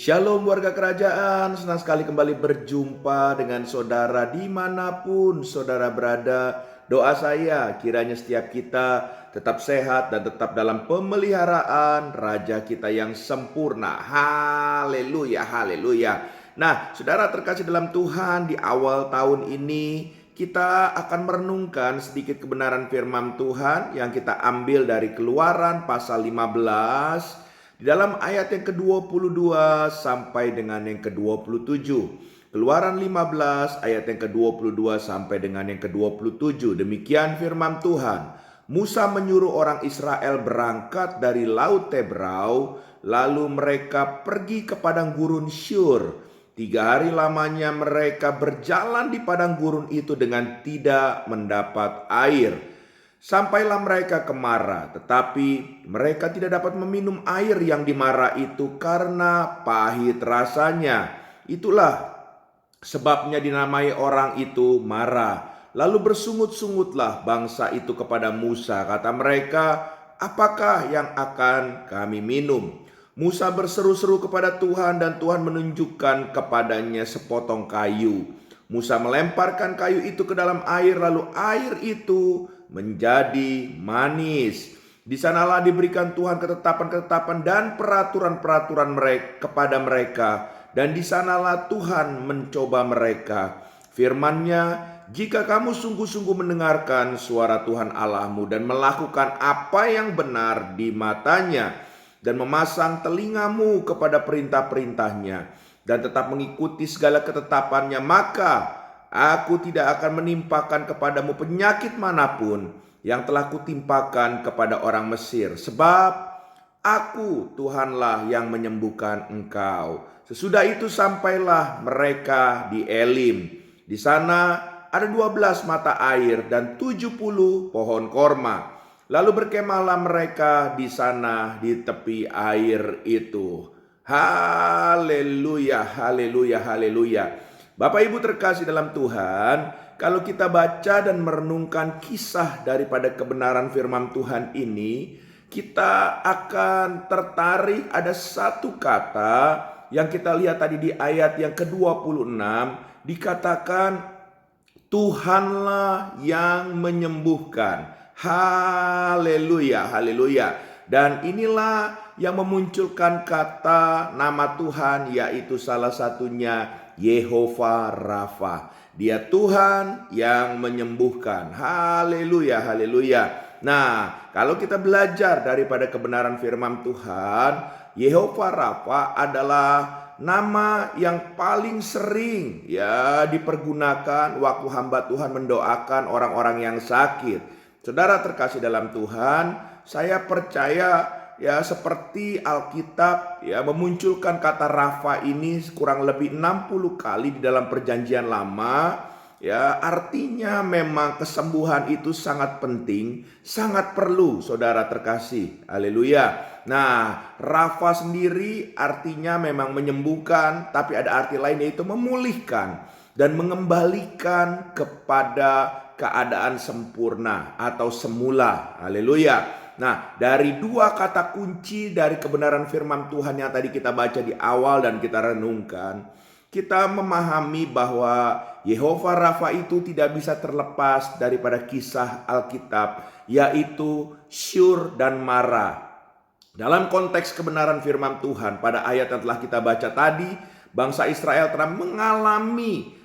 Shalom warga kerajaan, senang sekali kembali berjumpa dengan saudara dimanapun saudara berada. Doa saya kiranya setiap kita tetap sehat dan tetap dalam pemeliharaan Raja kita yang sempurna. Haleluya, haleluya. Nah, saudara terkasih dalam Tuhan, di awal tahun ini kita akan merenungkan sedikit kebenaran firman Tuhan yang kita ambil dari Keluaran pasal 15 di dalam ayat yang ke-22 sampai dengan yang ke-27. Keluaran 15 ayat yang ke-22 sampai dengan yang ke-27. Demikian firman Tuhan. Musa menyuruh orang Israel berangkat dari Laut Tebrau, lalu mereka pergi ke padang gurun Syur. 3 hari lamanya mereka berjalan di padang gurun itu dengan tidak mendapat air. Sampailah mereka ke Mara, tetapi mereka tidak dapat meminum air yang di Mara itu karena pahit rasanya. Itulah sebabnya dinamai orang itu Mara. Lalu bersungut-sungutlah bangsa itu kepada Musa. Kata mereka, apakah yang akan kami minum? Musa berseru-seru kepada Tuhan dan Tuhan menunjukkan kepadanya sepotong kayu. Musa melemparkan kayu itu ke dalam air, lalu air itu menjadi manis. Di sanalah diberikan Tuhan ketetapan-ketetapan dan peraturan-peraturan kepada mereka. Dan di sanalah Tuhan mencoba mereka. Firman-Nya, jika kamu sungguh-sungguh mendengarkan suara Tuhan Allahmu dan melakukan apa yang benar di matanya, dan memasang telingamu kepada perintah-perintahnya, dan tetap mengikuti segala ketetapannya, maka Aku tidak akan menimpakan kepadamu penyakit manapun yang telah kutimpakan kepada orang Mesir. Sebab aku Tuhanlah yang menyembuhkan engkau. Sesudah itu sampailah mereka di Elim. Di sana ada 12 mata air dan 70 pohon korma. Lalu berkemahlah mereka di sana di tepi air itu. Haleluya, haleluya, haleluya. Bapak Ibu terkasih dalam Tuhan, kalau kita baca dan merenungkan kisah daripada kebenaran firman Tuhan ini, kita akan tertarik ada satu kata yang kita lihat tadi di ayat yang ke-26, dikatakan Tuhanlah yang menyembuhkan. Haleluya, haleluya. Dan inilah yang memunculkan kata nama Tuhan, yaitu salah satunya Yehova Rafa. Dia Tuhan yang menyembuhkan. Haleluya, haleluya. Nah, kalau kita belajar daripada kebenaran firman Tuhan, Yehova Rafa adalah nama yang paling sering dipergunakan waktu hamba Tuhan mendoakan orang-orang yang sakit. Saudara terkasih dalam Tuhan, saya percaya seperti Alkitab memunculkan kata Rafa ini kurang lebih 60 kali di dalam perjanjian lama. Artinya memang kesembuhan itu sangat penting, sangat perlu saudara terkasih. Haleluya. Nah, Rafa sendiri artinya memang menyembuhkan, tapi ada arti lain yaitu memulihkan dan mengembalikan kepada keadaan sempurna atau semula. Haleluya. Nah, dari dua kata kunci dari kebenaran firman Tuhan yang tadi kita baca di awal dan kita renungkan, kita memahami bahwa Yehova Rafa itu tidak bisa terlepas daripada kisah Alkitab, yaitu Syur dan Mara. Dalam konteks kebenaran firman Tuhan, pada ayat yang telah kita baca tadi, bangsa Israel telah mengalami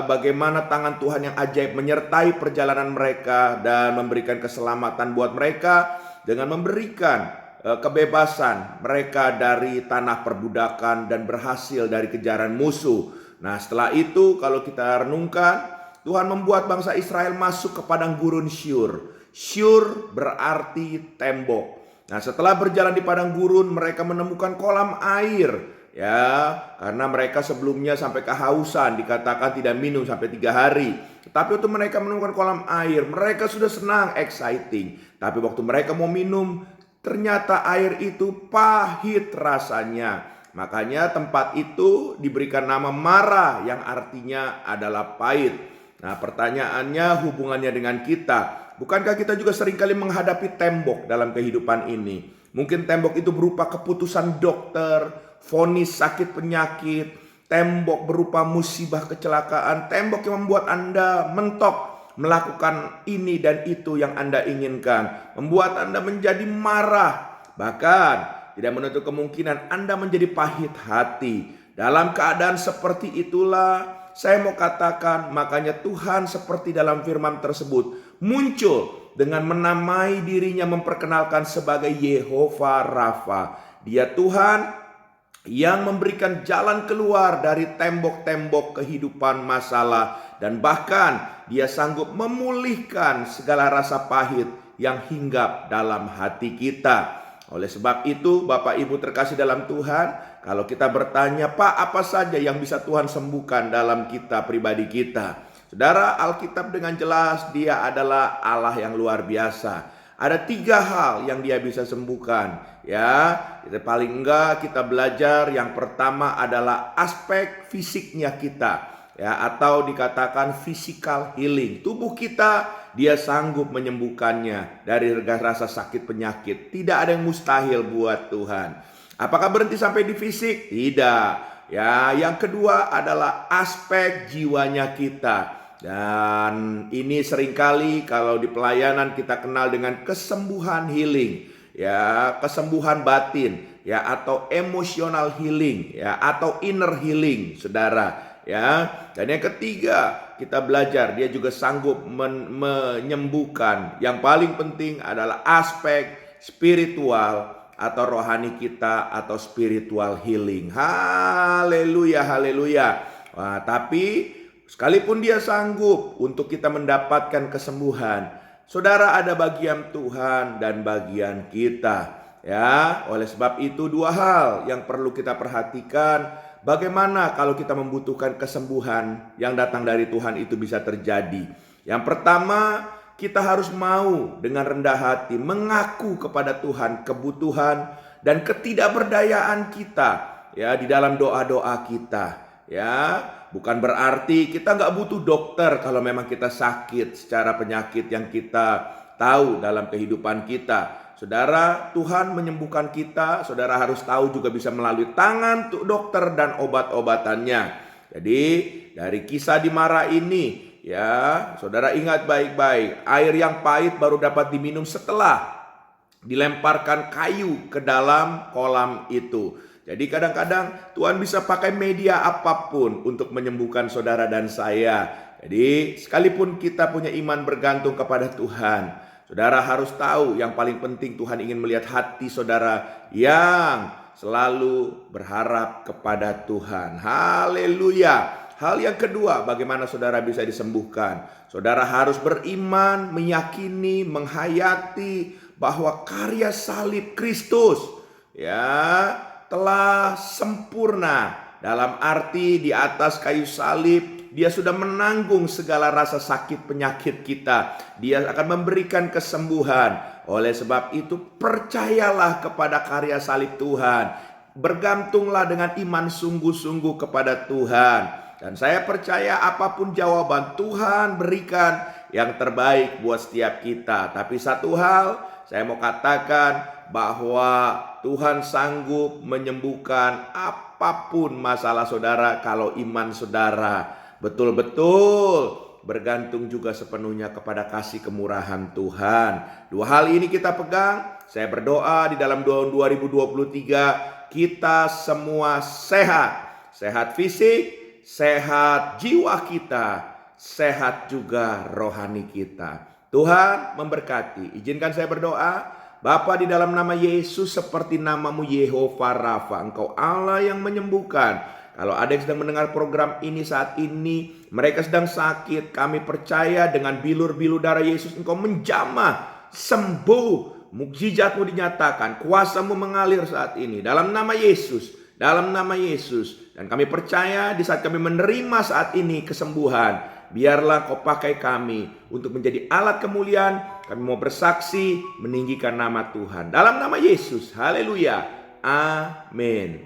bagaimana tangan Tuhan yang ajaib menyertai perjalanan mereka dan memberikan keselamatan buat mereka dengan memberikan kebebasan mereka dari tanah perbudakan dan berhasil dari kejaran musuh. Nah, setelah itu kalau kita renungkan, Tuhan membuat bangsa Israel masuk ke padang gurun Syur. Syur berarti tembok. Nah, setelah berjalan di padang gurun, mereka menemukan kolam air. Karena mereka sebelumnya sampai kehausan, dikatakan tidak minum sampai 3 hari. Tapi waktu mereka menemukan kolam air, mereka sudah senang, exciting. Tapi waktu mereka mau minum, ternyata air itu pahit rasanya. Makanya tempat itu diberikan nama Mara yang artinya adalah pahit. Nah, pertanyaannya hubungannya dengan kita. Bukankah kita juga seringkali menghadapi tembok dalam kehidupan ini? Mungkin tembok itu berupa keputusan dokter, vonis sakit penyakit, tembok berupa musibah kecelakaan, tembok yang membuat Anda mentok melakukan ini dan itu yang Anda inginkan, membuat Anda menjadi marah, bahkan tidak menutup kemungkinan Anda menjadi pahit hati. Dalam keadaan seperti itulah saya mau katakan, makanya Tuhan seperti dalam firman tersebut muncul dengan menamai dirinya, memperkenalkan sebagai Yehova Rafa. Dia Tuhan yang memberikan jalan keluar dari tembok-tembok kehidupan masalah, dan bahkan Dia sanggup memulihkan segala rasa pahit yang hinggap dalam hati kita. Oleh sebab itu, Bapak Ibu terkasih dalam Tuhan, kalau kita bertanya, Pak, apa saja yang bisa Tuhan sembuhkan dalam kita pribadi kita? Saudara, Alkitab dengan jelas Dia adalah Allah yang luar biasa. Ada 3 hal yang Dia bisa sembuhkan. Ya, kita paling enggak kita belajar. Yang pertama adalah aspek fisiknya kita, ya, atau dikatakan physical healing. Tubuh kita Dia sanggup menyembuhkannya dari rasa sakit penyakit. Tidak ada yang mustahil buat Tuhan. Apakah berhenti sampai di fisik? Tidak. Ya, yang kedua adalah aspek jiwanya kita. Dan ini seringkali kalau di pelayanan kita kenal dengan kesembuhan healing, ya, kesembuhan batin, ya, atau emotional healing, ya, atau inner healing, saudara. Ya, dan yang ketiga kita belajar Dia juga sanggup menyembuhkan. Yang paling penting adalah aspek spiritual atau rohani kita, atau spiritual healing. Haleluya, haleluya. Wah, tapi sekalipun Dia sanggup untuk kita mendapatkan kesembuhan, saudara, ada bagian Tuhan dan bagian kita. Ya, oleh sebab itu 2 hal yang perlu kita perhatikan. Bagaimana kalau kita membutuhkan kesembuhan yang datang dari Tuhan itu bisa terjadi? Yang pertama, kita harus mau dengan rendah hati mengaku kepada Tuhan kebutuhan dan ketidakberdayaan kita, ya, di dalam doa-doa kita. Ya, bukan berarti kita nggak butuh dokter kalau memang kita sakit secara penyakit yang kita tahu dalam kehidupan kita. Saudara, Tuhan menyembuhkan kita, saudara harus tahu juga bisa melalui tangan dokter dan obat-obatannya. Jadi dari kisah di Mara ini, ya, saudara ingat baik-baik, air yang pahit baru dapat diminum setelah dilemparkan kayu ke dalam kolam itu. Jadi kadang-kadang Tuhan bisa pakai media apapun untuk menyembuhkan saudara dan saya. Jadi sekalipun kita punya iman bergantung kepada Tuhan, saudara harus tahu yang paling penting Tuhan ingin melihat hati saudara yang selalu berharap kepada Tuhan. Haleluya. Hal yang kedua, bagaimana saudara bisa disembuhkan? Saudara harus beriman, meyakini, menghayati bahwa karya salib Kristus, ya, telah sempurna. Dalam arti di atas kayu salib Dia sudah menanggung segala rasa sakit penyakit kita. Dia akan memberikan kesembuhan. Oleh sebab itu percayalah kepada karya salib Tuhan. Bergantunglah dengan iman sungguh-sungguh kepada Tuhan. Dan saya percaya apapun jawaban, Tuhan berikan yang terbaik buat setiap kita. Tapi satu hal saya mau katakan, bahwa Tuhan sanggup menyembuhkan apapun masalah saudara kalau iman saudara betul-betul bergantung juga sepenuhnya kepada kasih kemurahan Tuhan. 2 hal ini kita pegang. Saya berdoa di dalam tahun 2023 kita semua sehat. Sehat fisik, sehat jiwa kita, sehat juga rohani kita. Tuhan memberkati. Izinkan saya berdoa. Bapa, di dalam nama Yesus, seperti namamu Yehova Rafa, Engkau Allah yang menyembuhkan. Kalau ada yang sedang mendengar program ini saat ini, mereka sedang sakit, kami percaya dengan bilur-bilur darah Yesus Engkau menjamah, sembuh, mukjizatmu dinyatakan, kuasamu mengalir saat ini. Dalam nama Yesus, dalam nama Yesus. Dan kami percaya di saat kami menerima saat ini kesembuhan, biarlah Kau pakai kami untuk menjadi alat kemuliaan. Kami mau bersaksi meninggikan nama Tuhan. Dalam nama Yesus, haleluya, amin.